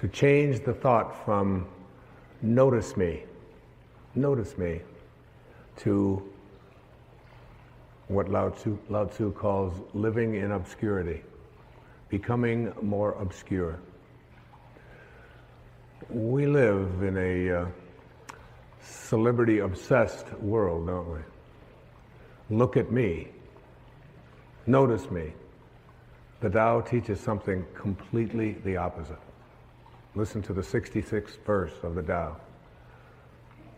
to change the thought from notice me, to what Lao Tzu calls living in obscurity, becoming more obscure. We live in a celebrity-obsessed world, don't we? Look at me. Notice me. The Tao teaches something completely the opposite. Listen to the 66th verse of the Tao.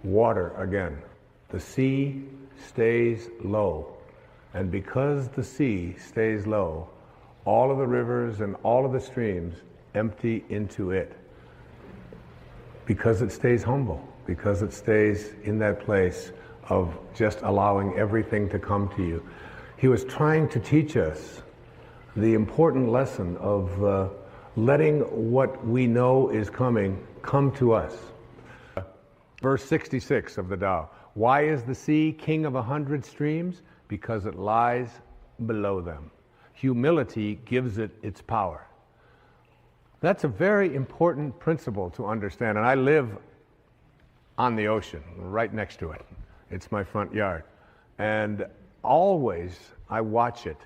Water again. The sea stays low. And because the sea stays low, all of the rivers and all of the streams empty into it. Because it stays humble. Because it stays in that place of just allowing everything to come to you. He was trying to teach us the important lesson of letting what we know is coming come to us. Verse 66 of the Tao. Why is the sea king of 100 streams? Because it lies below them. Humility gives it its power. That's a very important principle to understand, and I live on the ocean, right next to it. It's my front yard. And always I watch it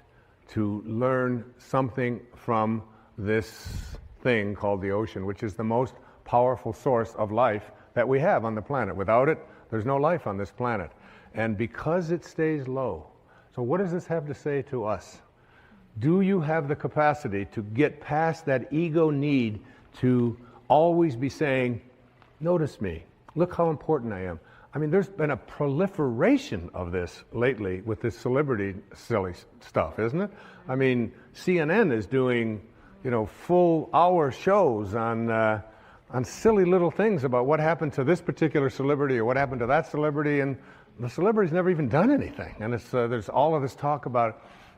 to learn something from this thing called the ocean, which is the most powerful source of life that we have on the planet. Without it, there's no life on this planet. And because it stays low, so what does this have to say to us? Do you have the capacity to get past that ego need to always be saying, notice me, look how important I am? I mean, there's been a proliferation of this lately with this celebrity silly stuff, isn't it? I mean, CNN is doing, full hour shows on silly little things about what happened to this particular celebrity or what happened to that celebrity, and the celebrity's never even done anything. And there's all of this talk about it.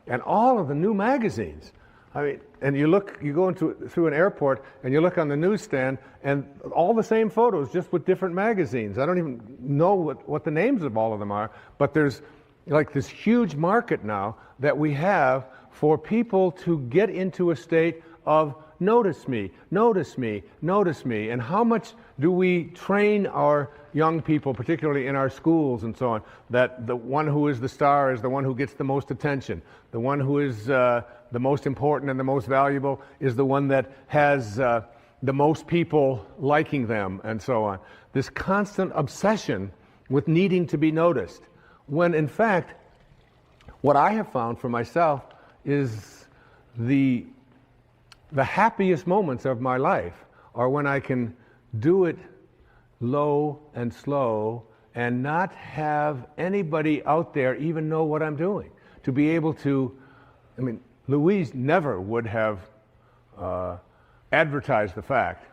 And all of the new magazines. I mean, and you go through an airport and you look on the newsstand and all the same photos, just with different magazines. I don't even know what the names of all of them are, but there's like this huge market now that we have for people to get into a state of notice me, notice me, notice me. And how much do we train our young people, particularly in our schools and so on, that the one who is the star is the one who gets the most attention. The one who is the most important and the most valuable is the one that has the most people liking them and so on. This constant obsession with needing to be noticed. When in fact, what I have found for myself is the happiest moments of my life are when I can do it low and slow and not have anybody out there even know what I'm doing. To be able to, Louise never would have advertised the fact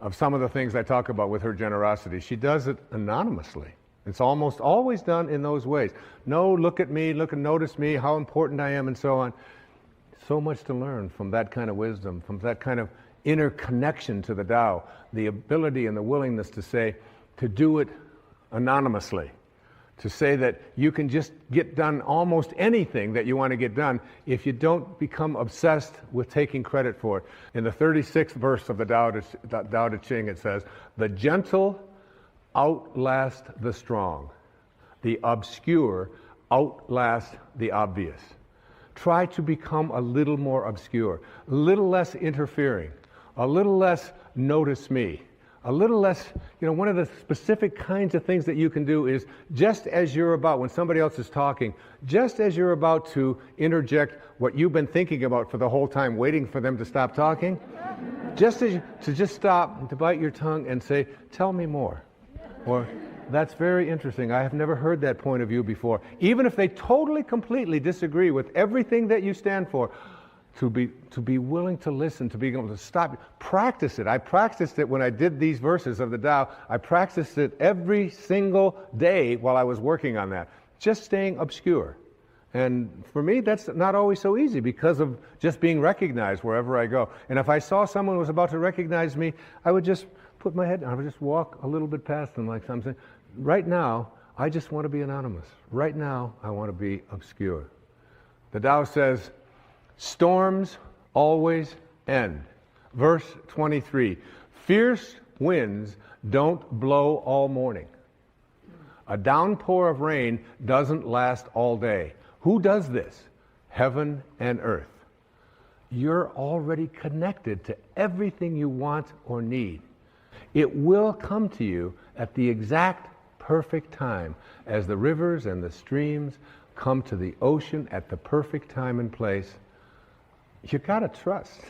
of some of the things I talk about with her generosity. She does it anonymously. It's almost always done in those ways. No, look at me, look and notice me, how important I am, and so on. So much to learn from that kind of wisdom, from that kind of inner connection to the Tao, the ability and the willingness to do it anonymously, to say that you can just get done almost anything that you want to get done if you don't become obsessed with taking credit for it. In the 36th verse of the Tao Te Ching, it says, the gentle outlast the strong, the obscure outlast the obvious. Try to become a little more obscure, a little less interfering, a little less notice me, a little less, one of the specific kinds of things that you can do is just as you're about, when somebody else is talking, just as you're about to interject what you've been thinking about for the whole time, waiting for them to stop talking, just stop and to bite your tongue and say, tell me more. Or, that's very interesting. I have never heard that point of view before. Even if they totally, completely disagree with everything that you stand for, to be willing to listen, to be able to stop. Practice it. I practiced it when I did these verses of the Tao. I practiced it every single day while I was working on that. Just staying obscure. And for me, that's not always so easy because of just being recognized wherever I go. And if I saw someone who was about to recognize me, I would just put my head down. I would just walk a little bit past them like something. Right now, I just want to be anonymous. Right now, I want to be obscure. The Tao says, storms always end. Verse 23, Fierce winds don't blow all morning. A downpour of rain doesn't last all day. Who does this? Heaven and earth. You're already connected to everything you want or need. It will come to you at the exact perfect time, as the rivers and the streams come to the ocean at the perfect time and place. You gotta trust.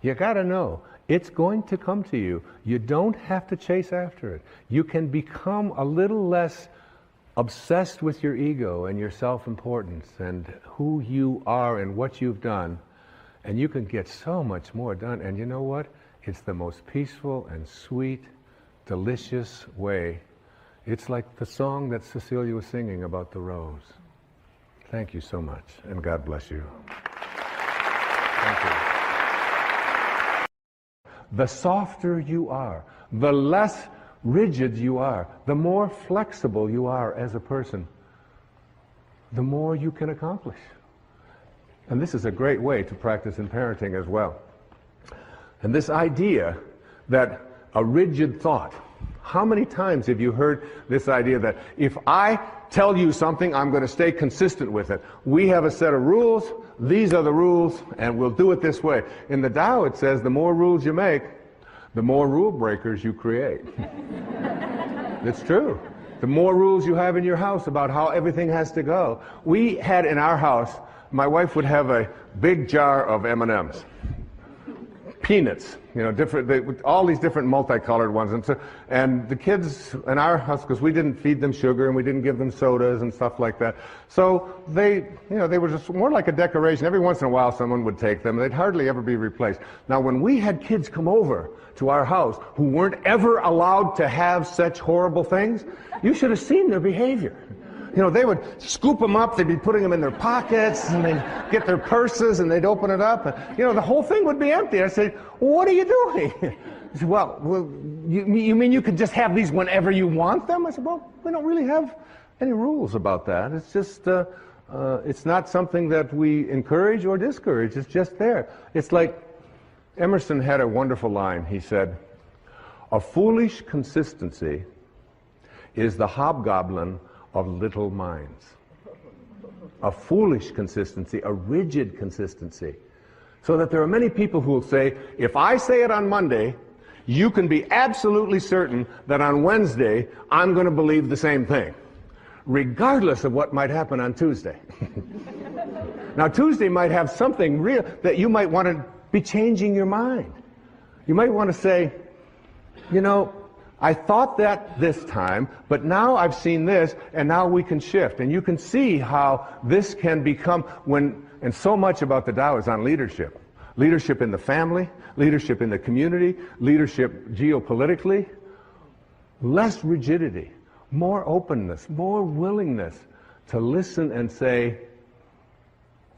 You gotta know it's going to come to you. You don't have to chase after it. You can become a little less obsessed with your ego and your self-importance and who you are and what you've done, and you can get so much more done. And you know what? It's the most peaceful and sweet, delicious way. It's like the song that Cecilia was singing about the rose. Thank you so much, and God bless you. Thank you. The softer you are, the less rigid you are, the more flexible you are as a person, the more you can accomplish. And this is a great way to practice in parenting as well. And this idea that a rigid thought, how many times have you heard this idea that if I tell you something, I'm going to stay consistent with it? We have a set of rules, these are the rules, and we'll do it this way. In the Tao it says the more rules you make, the more rule breakers you create. It's true. The more rules you have in your house about how everything has to go. We had in our house, my wife would have a big jar of M&Ms. Peanuts, you know, all these different multicolored ones. And the kids in our house, because we didn't feed them sugar and we didn't give them sodas and stuff like that. So they were just more like a decoration. Every once in a while someone would take them. They'd hardly ever be replaced. Now when we had kids come over to our house who weren't ever allowed to have such horrible things, you should have seen their behavior. You know, they would scoop them up, they'd be putting them in their pockets, and they'd get their purses, and they'd open it up, and, you know, the whole thing would be empty. I said, what are you doing? He said, well, you mean you could just have these whenever you want them? I said, well, we don't really have any rules about that. It's just, it's not something that we encourage or discourage. It's just there. It's like Emerson had a wonderful line. He said, a foolish consistency is the hobgoblin of little minds. A foolish consistency, a rigid consistency. So that there are many people who will say, if I say it on Monday, you can be absolutely certain that on Wednesday, I'm going to believe the same thing, regardless of what might happen on Tuesday. Now, Tuesday might have something real that you might want to be changing your mind. You might want to say, you know, I thought that this time, but now I've seen this, and now we can shift. And you can see how this can become and so much about the Tao is on leadership. Leadership in the family, leadership in the community, leadership geopolitically. Less rigidity, more openness, more willingness to listen and say,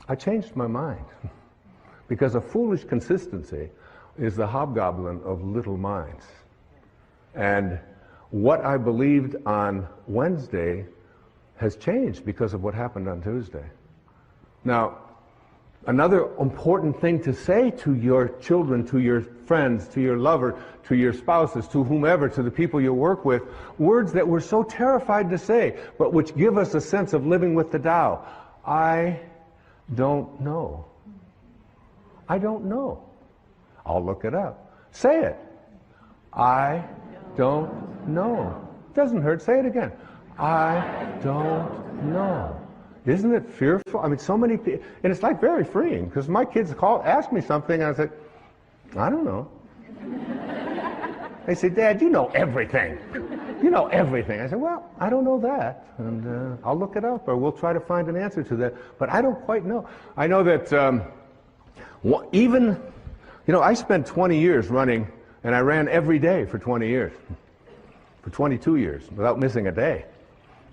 I changed my mind. Because a foolish consistency is the hobgoblin of little minds. And what I believed on Wednesday has changed because of what happened on Tuesday. Now, another important thing to say to your children, to your friends, to your lover, to your spouses, to whomever, to the people you work with, words that we're so terrified to say, but which give us a sense of living with the Tao. I don't know. I don't know. I'll look it up. Say it. I don't know. Doesn't hurt. Say it again. I don't know. Isn't it fearful? I mean, so many people, and it's like very freeing, because my kids ask me something, and I say, I don't know. They say, Dad, you know everything. You know everything. I say, well, I don't know that, and I'll look it up, or we'll try to find an answer to that, but I don't quite know. I know that I spent 20 years running, and I ran every day for 20 years, for 22 years, without missing a day.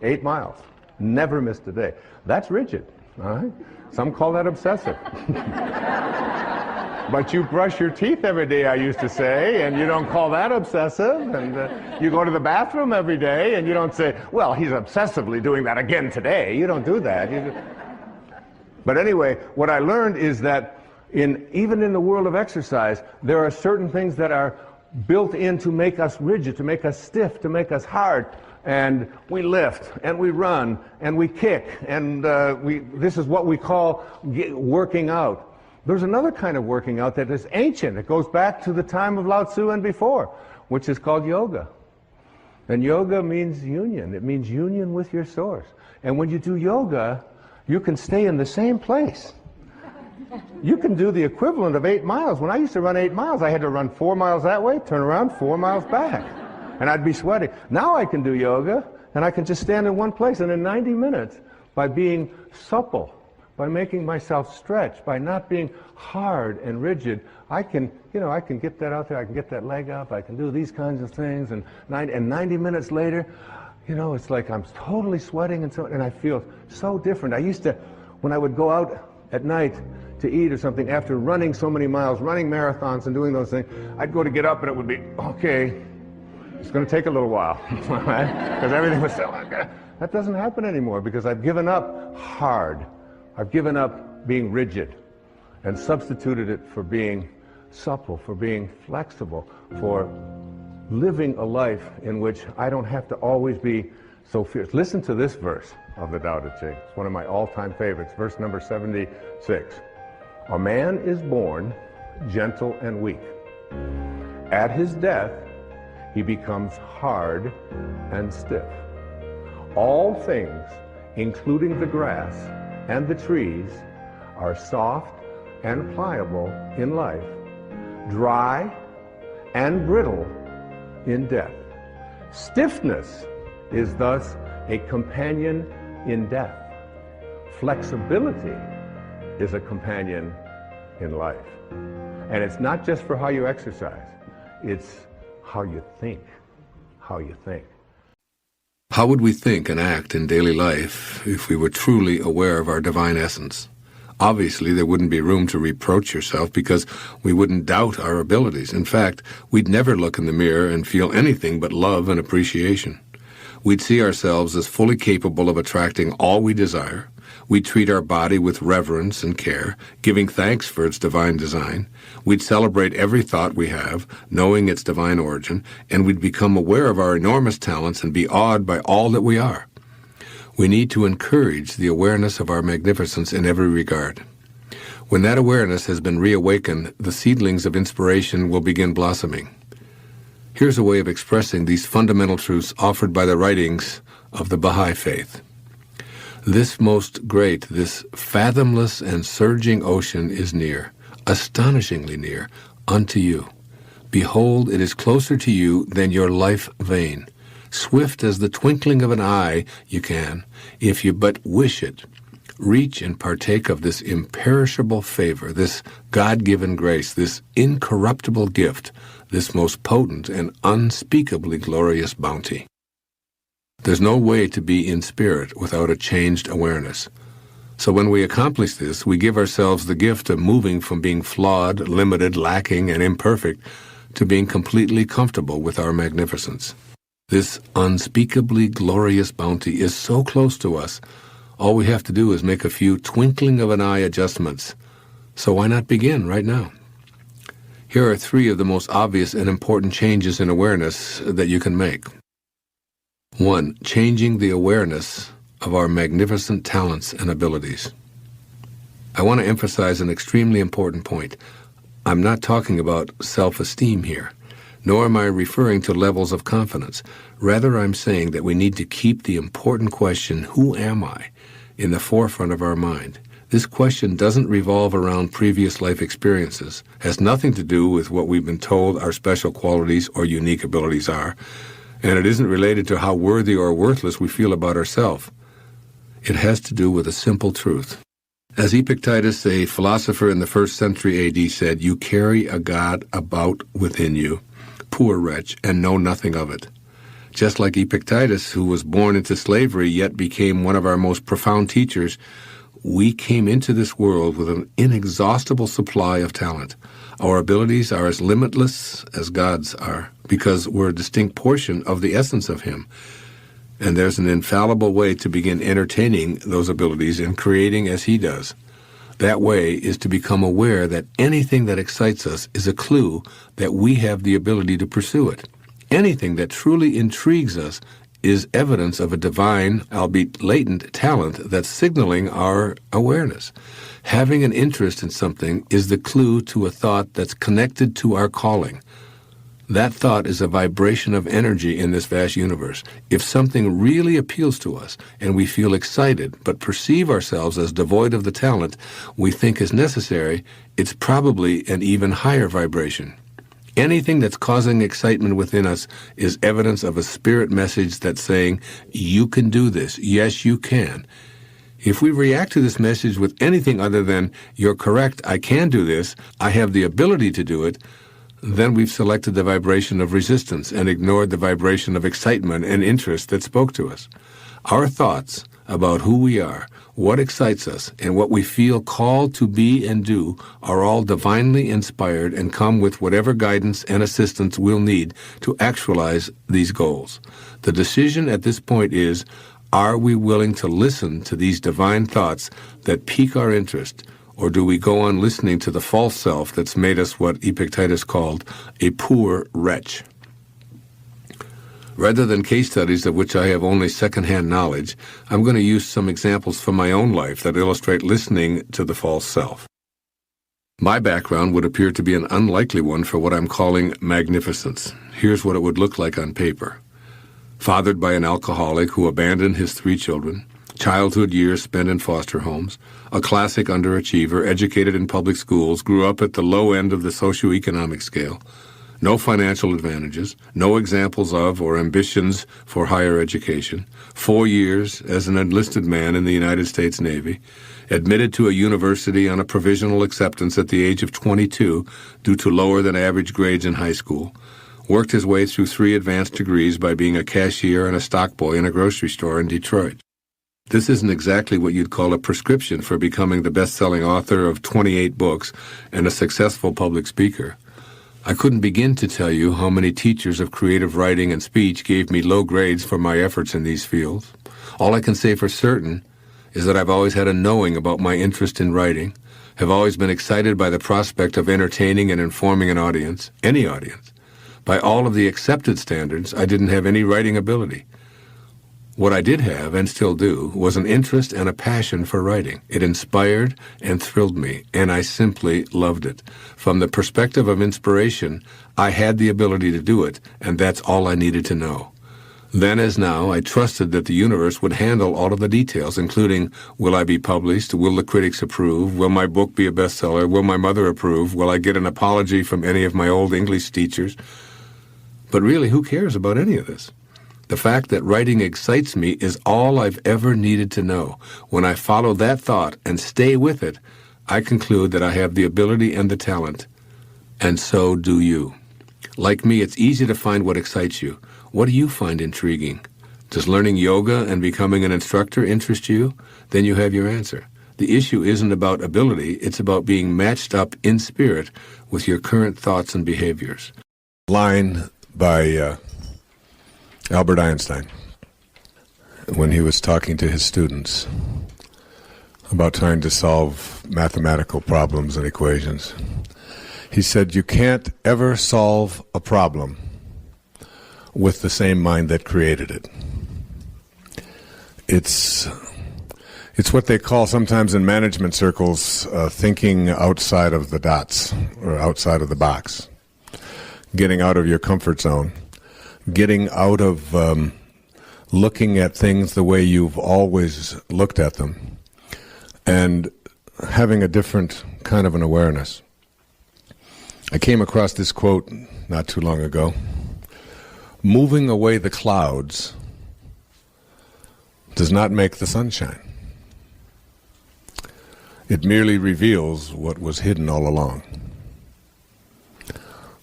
8 miles. Never missed a day. That's rigid, all right? Some call that obsessive. But you brush your teeth every day, I used to say, and you don't call that obsessive. And you go to the bathroom every day, and you don't say, well, he's obsessively doing that again today. You don't do that. But anyway, what I learned is that even in the world of exercise, there are certain things that are built in to make us rigid, to make us stiff, to make us hard. And we lift, and we run, and we kick, and this is what we call working out. There's another kind of working out that is ancient. It goes back to the time of Lao Tzu and before, which is called yoga. And yoga means union. It means union with your source. And when you do yoga, you can stay in the same place. You can do the equivalent of 8 miles. When I used to run 8 miles, I had to run 4 miles that way, turn around, 4 miles back. And I'd be sweating. Now I can do yoga, and I can just stand in one place. And in 90 minutes, by being supple, by making myself stretch, by not being hard and rigid, I can get that out there, I can get that leg up, I can do these kinds of things, and 90 minutes later, it's like I'm totally sweating, and I feel so different. I used to, when I would go out at night to eat or something, after running so many miles, running marathons and doing those things, I'd go to get up and it would be, okay, it's going to take a little while, right? Because everything was still like that. That doesn't happen anymore because I've given up hard. I've given up being rigid and substituted it for being supple, for being flexible, for living a life in which I don't have to always be so fierce. Listen to this verse of the Tao Te Ching. It's one of my all-time favorites, verse number 76. A man is born gentle and weak. At his death, he becomes hard and stiff. All things, including the grass and the trees, are soft and pliable in life, dry and brittle in death. Stiffness is thus a companion in death. Flexibility is a companion in life. And it's not just for how you exercise, it's how you think, how you think. How would we think and act in daily life if we were truly aware of our divine essence? Obviously, there wouldn't be room to reproach yourself because we wouldn't doubt our abilities. In fact, we'd never look in the mirror and feel anything but love and appreciation. We'd see ourselves as fully capable of attracting all we desire. We'd treat our body with reverence and care, giving thanks for its divine design. We'd celebrate every thought we have, knowing its divine origin, and we'd become aware of our enormous talents and be awed by all that we are. We need to encourage the awareness of our magnificence in every regard. When that awareness has been reawakened, the seedlings of inspiration will begin blossoming. Here's a way of expressing these fundamental truths offered by the writings of the Baha'i Faith. This most great, this fathomless and surging ocean is near, astonishingly near, unto you. Behold, it is closer to you than your life vein. Swift as the twinkling of an eye you can, if you but wish it, reach and partake of this imperishable favor, this God-given grace, this incorruptible gift, this most potent and unspeakably glorious bounty. There's no way to be in spirit without a changed awareness. So when we accomplish this, we give ourselves the gift of moving from being flawed, limited, lacking, and imperfect to being completely comfortable with our magnificence. This unspeakably glorious bounty is so close to us, all we have to do is make a few twinkling of an eye adjustments. So why not begin right now? Here are 3 of the most obvious and important changes in awareness that you can make. 1. Changing the awareness of our magnificent talents and abilities. I want to emphasize an extremely important point. I'm not talking about self-esteem here, nor am I referring to levels of confidence. Rather, I'm saying that we need to keep the important question, who am I, in the forefront of our mind. This question doesn't revolve around previous life experiences, has nothing to do with what we've been told our special qualities or unique abilities are, and it isn't related to how worthy or worthless we feel about ourselves. It has to do with a simple truth. As Epictetus, a philosopher in the 1st century AD, said, "You carry a God about within you, poor wretch, and know nothing of it." Just like Epictetus, who was born into slavery yet became one of our most profound teachers, we came into this world with an inexhaustible supply of talent. Our abilities are as limitless as God's are, because we're a distinct portion of the essence of Him. And there's an infallible way to begin entertaining those abilities and creating as He does. that way is to become aware that anything that excites us is a clue that we have the ability to pursue it. Anything that truly intrigues us is evidence of a divine, albeit latent, talent that's signaling our awareness. Having an interest in something is the clue to a thought that's connected to our calling. That thought is a vibration of energy in this vast universe. If something really appeals to us and we feel excited but perceive ourselves as devoid of the talent we think is necessary, it's probably an even higher vibration. Anything that's causing excitement within us is evidence of a spirit message that's saying, you can do this. Yes, you can. If we react to this message with anything other than, you're correct, I can do this, I have the ability to do it, then we've selected the vibration of resistance and ignored the vibration of excitement and interest that spoke to us. Our thoughts about who we are, what excites us, and what we feel called to be and do are all divinely inspired and come with whatever guidance and assistance we'll need to actualize these goals. The decision at this point is, are we willing to listen to these divine thoughts that pique our interest, or do we go on listening to the false self that's made us what Epictetus called a poor wretch? Rather than case studies of which I have only second-hand knowledge, I'm going to use some examples from my own life that illustrate listening to the false self. My background would appear to be an unlikely one for what I'm calling magnificence. Here's what it would look like on paper. Fathered by an alcoholic who abandoned his 3 children, childhood years spent in foster homes, a classic underachiever, educated in public schools, grew up at the low end of the socioeconomic scale, no financial advantages, no examples of or ambitions for higher education, 4 years as an enlisted man in the United States Navy, admitted to a university on a provisional acceptance at the age of 22 due to lower than average grades in high school, worked his way through 3 advanced degrees by being a cashier and a stock boy in a grocery store in Detroit. This isn't exactly what you'd call a prescription for becoming the best-selling author of 28 books and a successful public speaker. I couldn't begin to tell you how many teachers of creative writing and speech gave me low grades for my efforts in these fields. All I can say for certain is that I've always had a knowing about my interest in writing, have always been excited by the prospect of entertaining and informing an audience, any audience. By all of the accepted standards, I didn't have any writing ability. What I did have, and still do, was an interest and a passion for writing. It inspired and thrilled me, and I simply loved it. From the perspective of inspiration, I had the ability to do it, and that's all I needed to know. Then as now, I trusted that the universe would handle all of the details, including, will I be published? Will the critics approve? Will my book be a bestseller? Will my mother approve? Will I get an apology from any of my old English teachers? But really, who cares about any of this? The fact that writing excites me is all I've ever needed to know. When I follow that thought and stay with it, I conclude that I have the ability and the talent. And so do you. Like me, it's easy to find what excites you. What do you find intriguing? Does learning yoga and becoming an instructor interest you? Then you have your answer. The issue isn't about ability, it's about being matched up in spirit with your current thoughts and behaviors. Line by Albert Einstein, when he was talking to his students about trying to solve mathematical problems and equations. He said, you can't ever solve a problem with the same mind that created it. It's what they call sometimes in management circles thinking outside of the dots or outside of the box, getting out of your comfort zone, getting out of looking at things the way you've always looked at them, and having a different kind of an awareness. I came across this quote not too long ago. Moving away the clouds does not make the sunshine. It merely reveals what was hidden all along.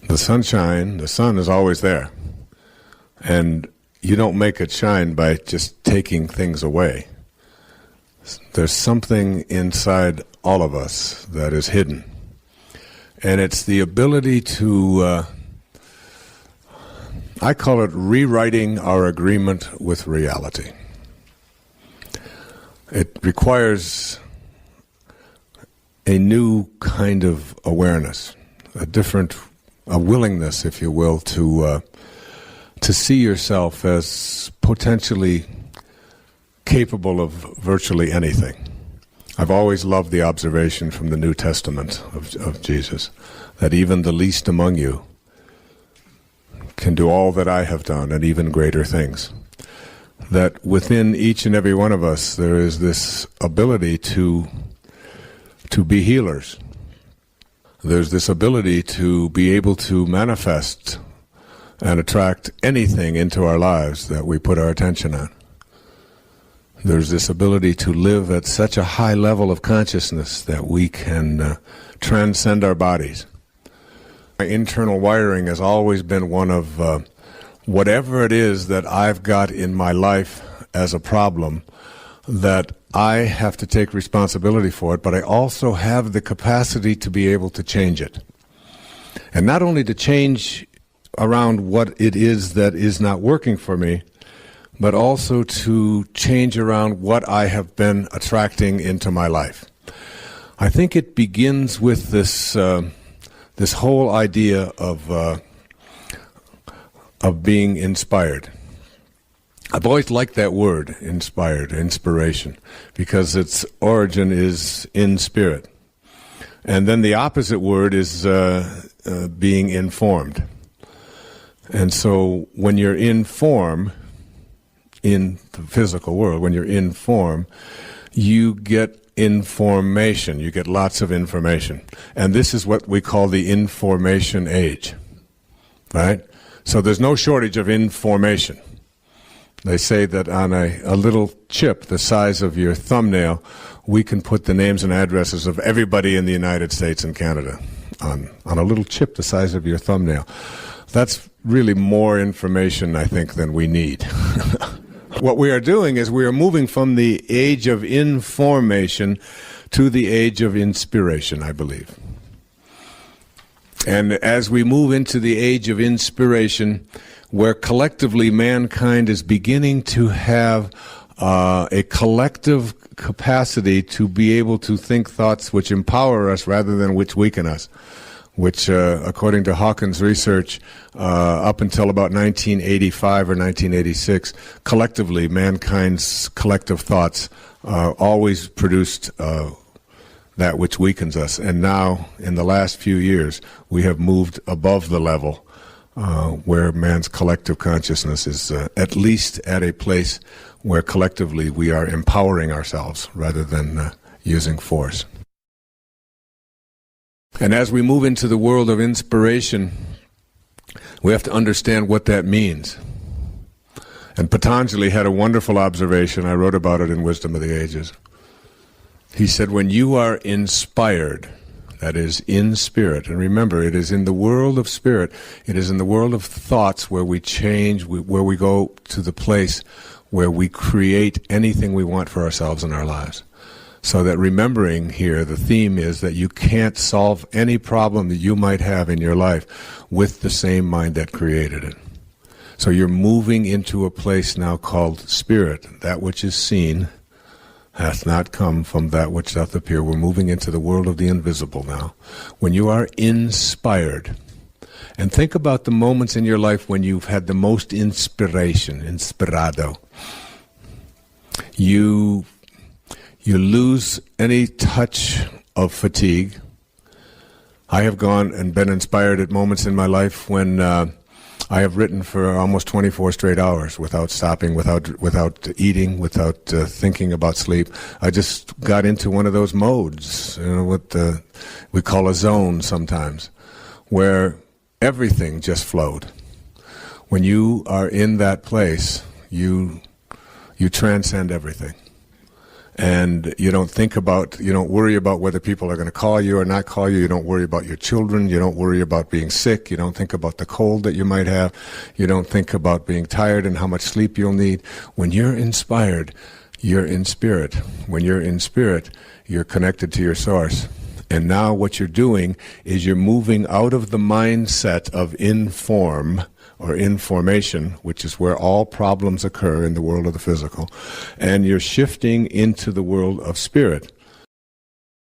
The sunshine, the sun is always there. And you don't make it shine by just taking things away. There's something inside all of us that is hidden. And it's the ability to, I call it rewriting our agreement with reality. It requires a new kind of awareness, a willingness, if you will, to see yourself as potentially capable of virtually anything. I've always loved the observation from the New Testament of Jesus, that even the least among you can do all that I have done and even greater things. That within each and every one of us there is this ability to be healers. There's this ability to be able to manifest and attract anything into our lives that we put our attention on. There's this ability to live at such a high level of consciousness that we can transcend our bodies. My internal wiring has always been one of whatever it is that I've got in my life as a problem, that I have to take responsibility for it, but I also have the capacity to be able to change it. And not only to change around what it is that is not working for me, but also to change around what I have been attracting into my life. I think it begins with this whole idea of being inspired. I've always liked that word, inspired, inspiration, because its origin is in spirit. And then the opposite word is being informed. And so when you're in form, in the physical world, when you're in form, you get information. You get lots of information. And this is what we call the information age, right? So there's no shortage of information. They say that on a little chip the size of your thumbnail, we can put the names and addresses of everybody in the United States and Canada on a little chip the size of your thumbnail. That's really more information, I think, than we need. What we are doing is we are moving from the age of information to the age of inspiration, I believe. And as we move into the age of inspiration, where collectively mankind is beginning to have a collective capacity to be able to think thoughts which empower us rather than which weaken us, which, according to Hawkins' research, up until about 1985 or 1986, collectively, mankind's collective thoughts always produced that which weakens us. And now, in the last few years, we have moved above the level where man's collective consciousness is at least at a place where collectively we are empowering ourselves rather than using force. And as we move into the world of inspiration, we have to understand what that means. And Patanjali had a wonderful observation. I wrote about it in Wisdom of the Ages. He said, when you are inspired, that is, in spirit, and remember, it is in the world of spirit, it is in the world of thoughts where we change, where we go to the place where we create anything we want for ourselves in our lives. So that remembering here, the theme is that you can't solve any problem that you might have in your life with the same mind that created it. So you're moving into a place now called spirit. That which is seen hath not come from that which doth appear. We're moving into the world of the invisible now. When you are inspired, and think about the moments in your life when you've had the most inspiration, inspirado. You lose any touch of fatigue. I have gone and been inspired at moments in my life when I have written for almost 24 straight hours without stopping, without eating, without thinking about sleep. I just got into one of those modes, what we call a zone sometimes, where everything just flowed. When you are in that place, you transcend everything. And you don't worry about whether people are going to call you or not call you. You don't worry about your children. You don't worry about being sick. You don't think about the cold that you might have. You don't think about being tired and how much sleep you'll need. When you're inspired, you're in spirit. When you're in spirit, you're connected to your source. And now what you're doing is you're moving out of the mindset of inform or information, which is where all problems occur in the world of the physical, and you're shifting into the world of spirit.